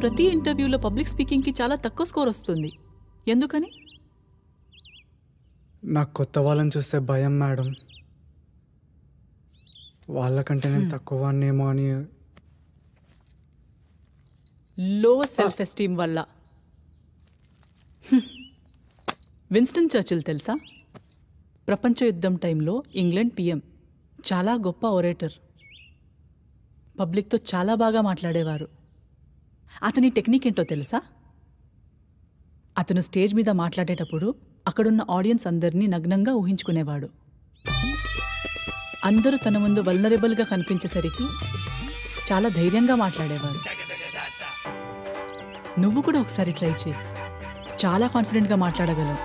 ప్రతి ఇంటర్వ్యూలో పబ్లిక్ స్పీకింగ్కి చాలా తక్కువ స్కోర్ వస్తుంది. ఎందుకని? నాకు కొత్త వాళ్ళని చూస్తే భయం మేడం. వాళ్ళకంటే నేను తక్కువ వాడినేమో అని. లో సెల్ఫ్ ఎస్టీమ్ వల్ల. విన్స్టన్ చర్చిల్ తెలుసా? ప్రపంచ యుద్ధం టైంలో ఇంగ్లాండ్ పిఎం. చాలా గొప్ప ఒరేటర్. పబ్లిక్తో చాలా బాగా మాట్లాడేవారు. అతని టెక్నిక్ ఏంటో తెలుసా? అతను స్టేజ్ మీద మాట్లాడేటప్పుడు అక్కడున్న ఆడియన్స్ అందరినీ నగ్నంగా ఊహించుకునేవాడు. అందరూ తన ముందు వల్నరబుల్గా కనిపించేసరికి చాలా ధైర్యంగా మాట్లాడేవాడు. నువ్వు కూడా ఒకసారి ట్రై చేయి. చాలా కాన్ఫిడెంట్గా మాట్లాడగలవు.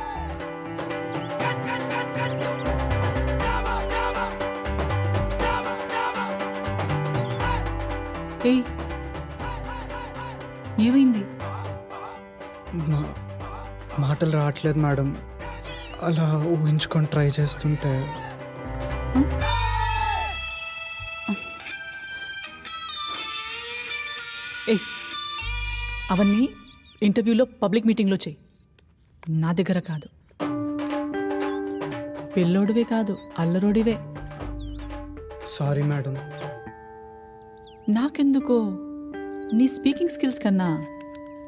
ఏయ్, ఏమైంది? మాటలు రావట్లేదు మేడం. అలా ఊహించుకొని ట్రై చేస్తుంటే. ఏయ్, అవన్నీ ఇంటర్వ్యూలో పబ్లిక్ మీటింగ్లో చెయ్యి, నా దగ్గర కాదు. పిల్లోడివే కాదు, అల్లరోడివే. Sorry madam. నాకెందుకో నీ స్పీకింగ్ స్కిల్స్ కన్నా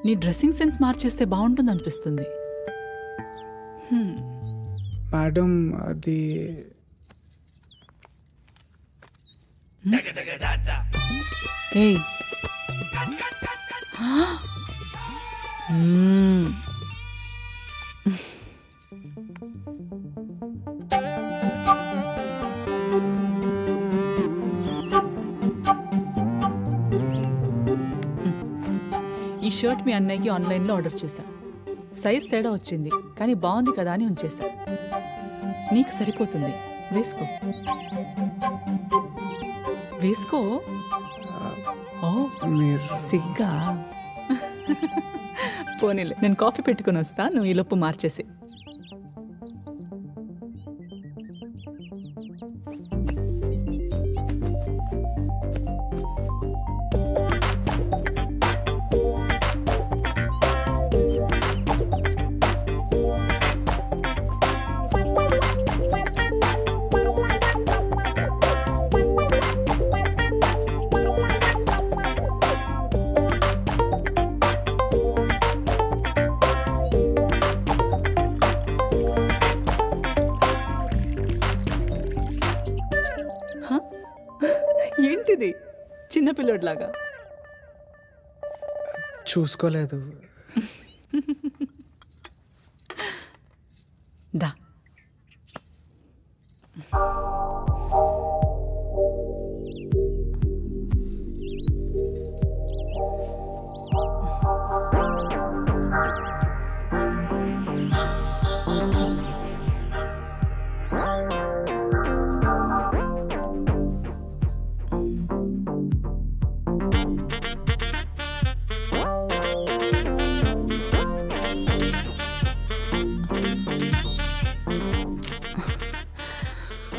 నీ డ్రెస్సింగ్ సెన్స్ మార్చేస్తే బాగుంటుంది అనిపిస్తుంది. మేడం అది ఏయ్, ఈ షర్ట్ మీ అన్నయ్యకి ఆన్లైన్లో ఆర్డర్ చేశా. సైజ్ తేడా వచ్చింది, కానీ బాగుంది కదా అని ఉంచేశా. నీకు సరిపోతుంది, వేసుకో వేసుకో. ఓ, సిగ్గా? పోనీలే, నేను కాఫీ పెట్టుకుని వస్తా, నువ్వు ఈ లోపు మార్చేసి. ఏంటిది చిన్నపిల్లోడ్లాగా? చూసుకోలేదు. దా.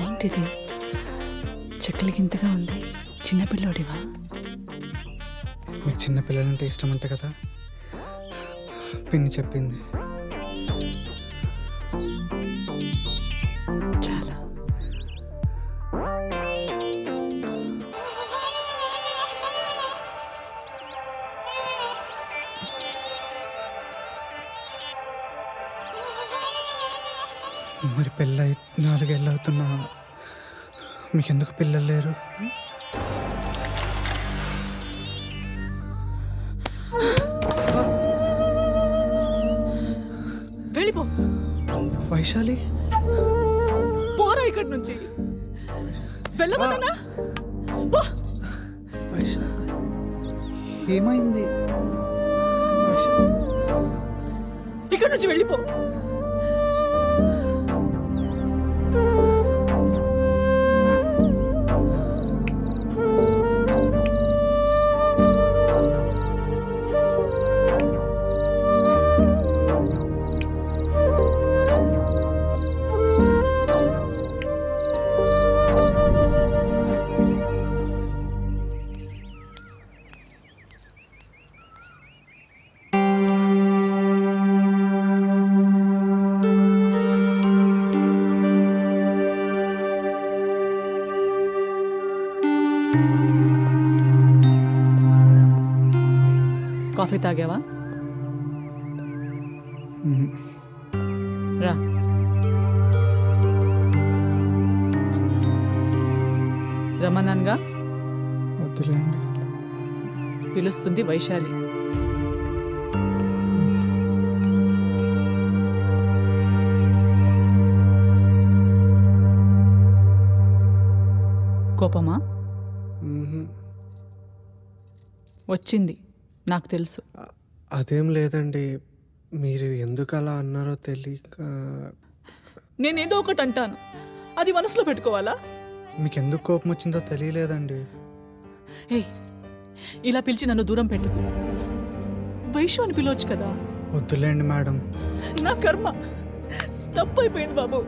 ఏంటిది చెక్కలకింతగా ఉంది? చిన్నపిల్లోడివా? మీకు చిన్నపిల్లలంటే ఇష్టం అంట కదా, పిన్ని చెప్పింది. చాలా. మరి పెళ్ళై 4 ఏళ్ళు అవుతున్నా మీకెందుకు పిల్లలు లేరు? వెళ్ళిపో. వైశాలి, పోరా ఇక్కడి నుంచి. వెళ్ళమన్నా? వైశాలి, ఏమైంది? ఇక్కడి నుంచి వెళ్ళిపో. కాఫీ తాగావా? రా. రమణన్గా వద్దులేండి. పిలుస్తుంది వైశాలి. కోపమా? వచ్చింది, నాకు తెలుసు. అదేం లేదండి, మీరు ఎందుకు అలా అన్నారో తెలియక. నేనేదో ఒకటి అంటాను, అది మనసులో పెట్టుకోవాలా? మీకు ఎందుకు కోపం వచ్చిందో తెలియలేదండి. ఏయ్, ఇలా పిలిచి నన్ను దూరం పెట్టుకు. వైషు అని పిలవచ్చు కదా. వద్దులేండి మేడం. నా కర్మ, తప్పైపోయింది బాబు.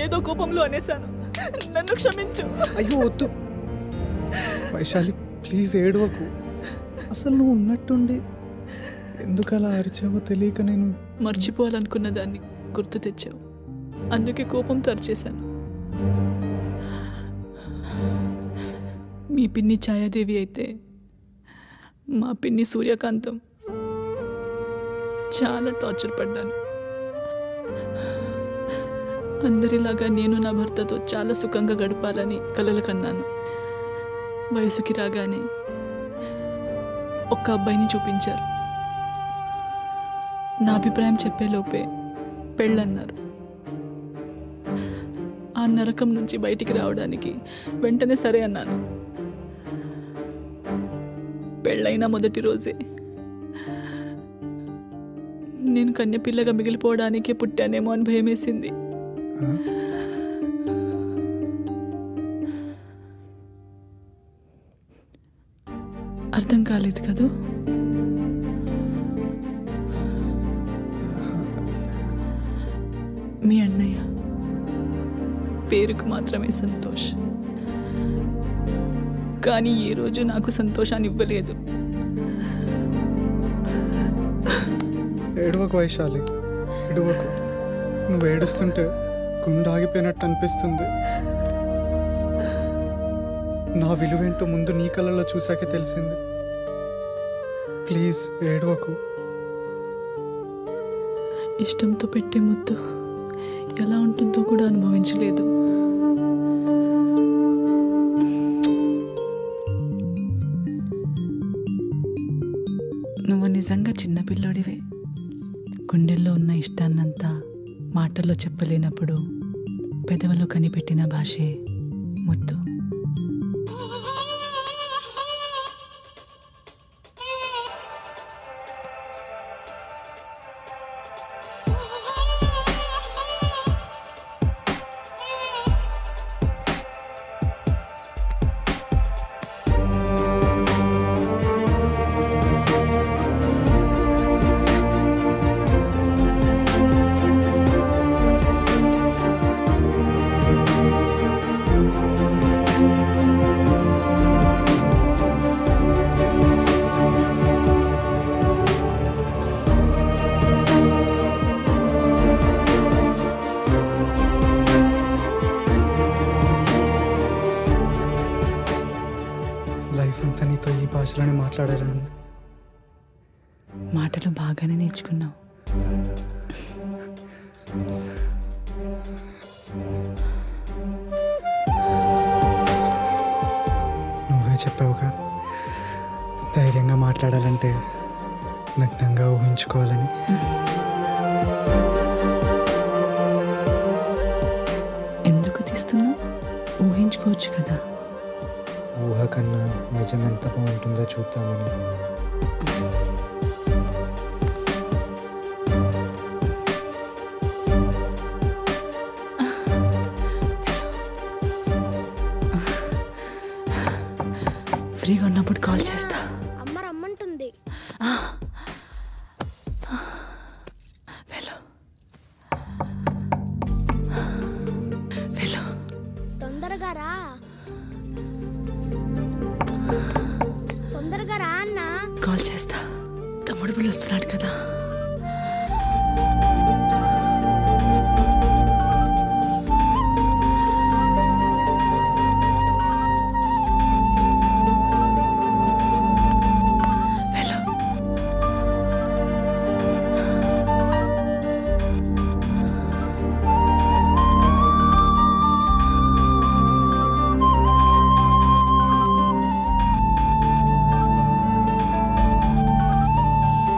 ఏదో కోపంలో అనేశాను, నన్ను క్షమించు. అయ్యో వద్దు వైశాలి, ప్లీజ్ ఏడవకు. అసలు నువ్వు ఉన్నట్టుండి ఎందుకు అలా అరిచావో తెలియక నేను మర్చిపోవాలనుకున్న దాన్ని గుర్తు తెచ్చావు, అందుకే కోపం తరిచేశాను. మీ పిన్ని ఛాయాదేవి అయితే మా పిన్ని సూర్యకాంతం చాలా టార్చర్ పడ్డాను. అందరిలాగా నేను నా భర్తతో చాలా సుఖంగా గడపాలని కలలు కన్నాను. వయసుకి రాగానే ఒక్క అబ్బాయిని చూపించారు. నా అభిప్రాయం చెప్పేలోపే పెళ్ళన్నారు. ఆ నరకం నుంచి బయటికి రావడానికి వెంటనే సరే అన్నాను. పెళ్ళైన మొదటి రోజే నేను కన్యపిల్లగా మిగిలిపోవడానికే పుట్టానేమో అని భయమేసింది. అర్థం కాలేదు కదూ? మీ అన్నయ్య పేరుకు మాత్రమే సంతోష్, కానీ ఏ రోజు నాకు సంతోషాన్ని ఇవ్వలేదు. ఏడవకు వైశాలి, ఏడవకు. నువ్వు ఏడుస్తుంటే గుండె ఆగిపోయినట్టు అనిపిస్తుంది. నా విలువేంటో ముందు నీ కళ్ళలో చూసాకే తెలిసింది. ప్లీజ్ ఏడవకు. ఇష్టంతో పెట్టే ముద్దు ఎలా ఉంటుందో కూడా అనుభవించలేదు. నువ్వు నిజంగా చిన్నపిల్లోడివే. గుండెల్లో ఉన్న ఇష్టాన్నంతా మాటల్లో చెప్పలేనప్పుడు పెదవులో కనిపెట్టిన భాషే ముద్దు. లైఫ్ అంతా నీతో ఈ భాషలోనే మాట్లాడాలని ఉంది. మాటలు బాగానే నేర్చుకున్నావు. నువ్వే చెప్పావుగా, ధైర్యంగా మాట్లాడాలంటే నగ్నంగా ఊహించుకోవాలని. ఎందుకు తీస్తున్నావు? ఊహించుకోవచ్చు కదా. ఊహ కన్నా నిజం ఎంత బాగుంటుందో చూద్దామని. ఫ్రీగా ఉన్నప్పుడు కాల్ చేస్తా. అమ్మ రమ్మంటుంది. వెళ్ళు వెళ్ళు, తొందరగా రా, తొందరగా రా అన్నా. కాల్ చేస్తా. తమ్ముడు పిలుస్తున్నాడు కదా.